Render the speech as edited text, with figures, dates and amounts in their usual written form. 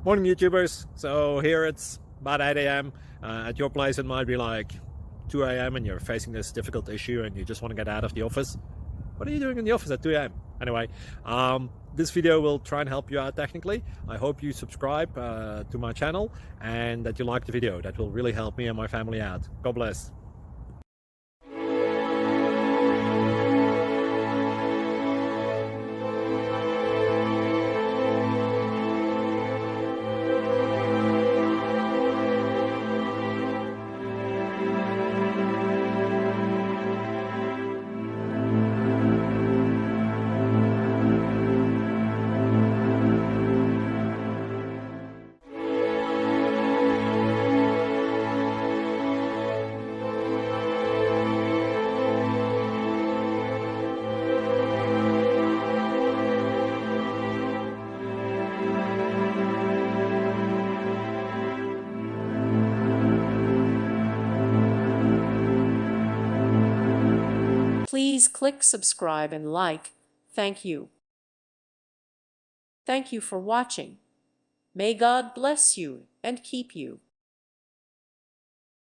Morning YouTubers. So here it's about 8 a.m. At your place it might be like 2 a.m. and you're facing this difficult issue and you just want to get out of the office. What are you doing in the office at 2 a.m.? Anyway, this video will try and help you out technically. I hope you subscribe to my channel and that you like the video. That will really help me and my family out. God bless. Please click subscribe and like. Thank you. Thank you for watching. May God bless you and keep you.